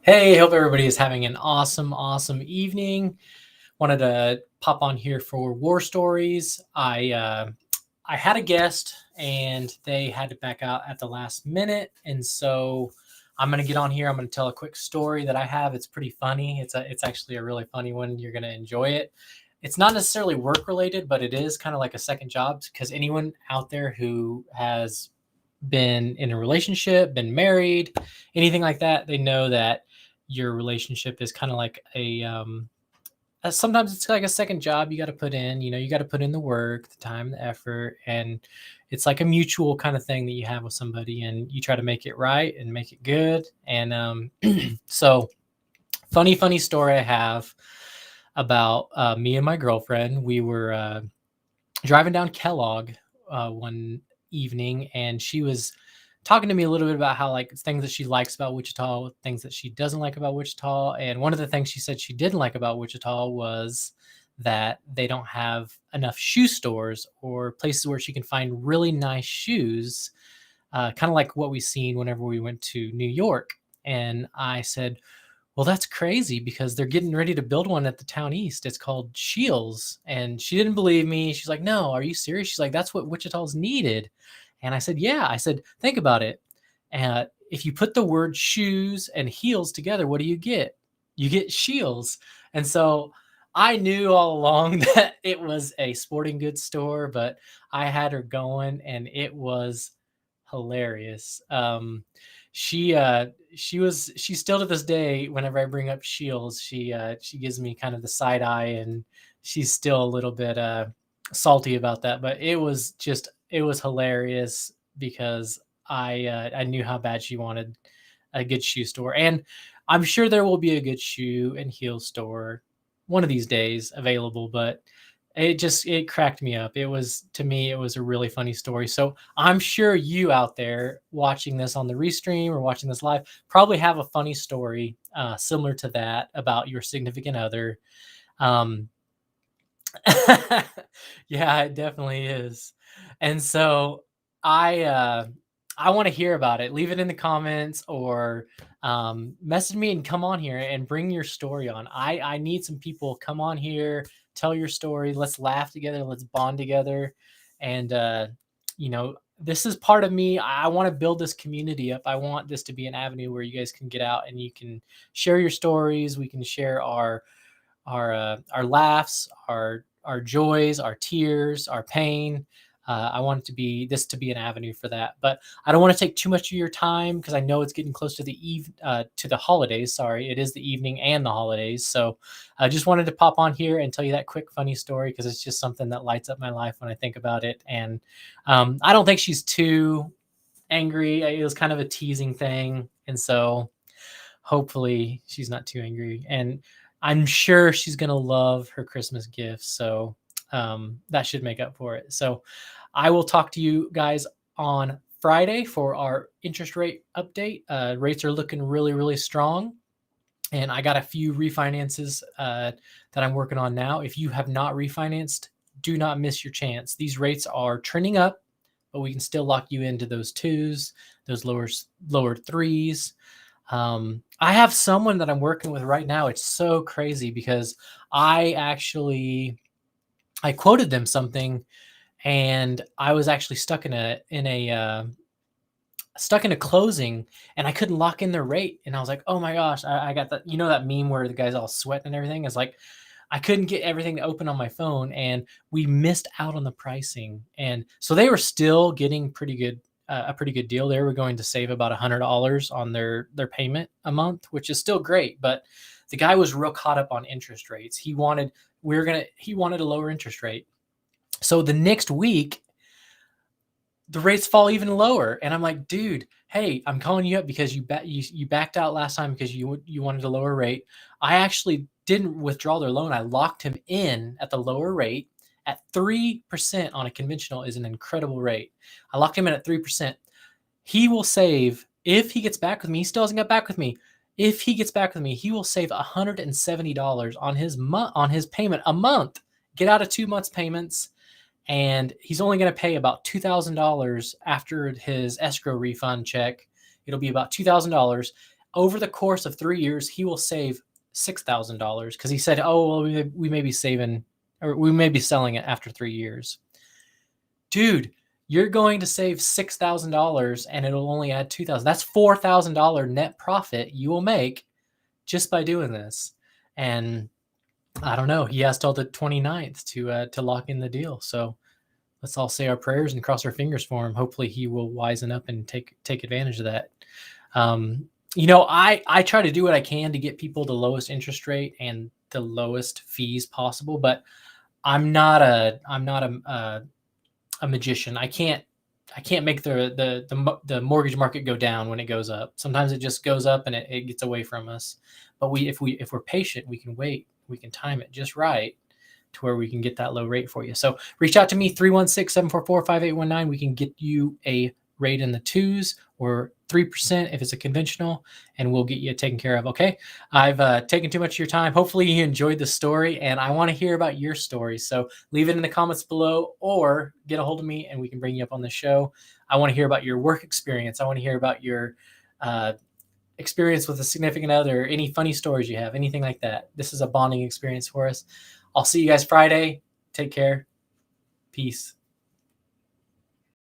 Hey, hope everybody is having an awesome evening. Wanted to pop on here for War Stories. I had a guest and they had to back out at the last minute, and so I'm gonna get on here. I'm gonna tell a quick story that I have. It's pretty funny. It's actually a really funny one. You're gonna enjoy it. It's not necessarily work related, but it is kind of like a second job because anyone out there who has been in a relationship, been married, anything like that, they know that your relationship is kind of like sometimes it's like a second job you got to put in. You got to put in the work, the time, the effort, and it's like a mutual kind of thing that you have with somebody, and you try to make it right and make it good. And so, funny story I have about me and my girlfriend. We were driving down Kellogg one evening, and she was talking to me a little bit about how like things that she likes about Wichita, things that she doesn't like about Wichita. And one of the things she said she didn't like about Wichita was that they don't have enough shoe stores or places where she can find really nice shoes, kind of like what we seen whenever we went to New York. And I said, well, that's crazy because they're getting ready to build one at the town east. It's called Shields. And she didn't believe me. She's like, no, are you serious? She's like, that's what Wichita's needed. And I said, yeah. I said, think about it. If you put the word shoes and heels together, what do you get? You get Shields. And so I knew all along that it was a sporting goods store, but I had her going and it was hilarious. She still to this day, whenever I bring up Shields, she gives me kind of the side eye, and she's still a little bit salty about that. But it was hilarious because I knew how bad she wanted a good shoe store, and I'm sure there will be a good shoe and heel store one of these days available. But it cracked me up. It was, to me, it was a really funny story. So I'm sure you out there watching this on the restream or watching this live probably have a funny story similar to that about your significant other. Um, yeah, it definitely is. And so I uh I want to hear about it. Leave it in the comments or message me and come on here and bring your story on. I need some people. Come on here, tell your story. Let's laugh together. Let's bond together. And this is part of me. I want to build this community up. I want this to be an avenue where you guys can get out and you can share your stories. We can share our laughs, our joys, our tears, our pain. I want this to be an avenue for that, but I don't want to take too much of your time because I know it's getting close to to the holidays. Sorry, it is the evening and the holidays, so I just wanted to pop on here and tell you that quick funny story because it's just something that lights up my life when I think about it. And I don't think she's too angry. It was kind of a teasing thing, and so hopefully she's not too angry. And I'm sure she's gonna love her Christmas gifts, so that should make up for it. So I will talk to you guys on Friday for our interest rate update. Rates are looking really strong, and I got a few refinances that I'm working on now. If you have not refinanced, do not miss your chance. These rates are trending up, but we can still lock you into those twos, those lower threes. I have someone that I'm working with right now. It's so crazy because I quoted them something, and I was actually stuck in a closing, and I couldn't lock in their rate. And I was like, oh my gosh, I got that, that meme where the guy's all sweating and everything. It's like I couldn't get everything to open on my phone, and we missed out on the pricing. And so they were still getting a pretty good deal. They were going to save about $100 on their payment a month, which is still great. But the guy was real caught up on interest rates. He wanted a lower interest rate. So the next week, the rates fall even lower, and I'm like, dude, hey, I'm calling you up because you backed out last time because you wanted a lower rate. I actually didn't withdraw their loan. I locked him in at the lower rate at 3% on a conventional is an incredible rate. I locked him in at 3%. He will save, if he gets back with me, he still hasn't got back with me. If he gets back with me, he will save $170 on his payment a month. Get out of 2 months payments, and he's only going to pay about $2,000 after his escrow refund check. It'll be about $2,000 over the course of 3 years. He will save $6,000 because he said, "Oh, well, we may be saving, or we may be selling it after 3 years." Dude, you're going to save $6,000 and it'll only add $2,000. That's $4,000 net profit you will make just by doing this. And I don't know. He has till the 29th to lock in the deal. So let's all say our prayers and cross our fingers for him. Hopefully he will wisen up and take advantage of that. I try to do what I can to get people the lowest interest rate and the lowest fees possible, but I'm not a magician. I can't make the mortgage market go down when it goes up. Sometimes it just goes up and it gets away from us. But if we're patient, we can wait. We can time it just right to where we can get that low rate for you. So reach out to me, 316-744-5819. We can get you a rate in the 2s or 3% if it's a conventional, and we'll get you taken care of. Okay. I've taken too much of your time. Hopefully you enjoyed the story, and I want to hear about your story. So leave it in the comments below or get a hold of me and we can bring you up on the show. I want to hear about your work experience. I want to hear about your experience with a significant other, any funny stories you have, anything like that. This is a bonding experience for us. I'll see you guys Friday. Take care. Peace.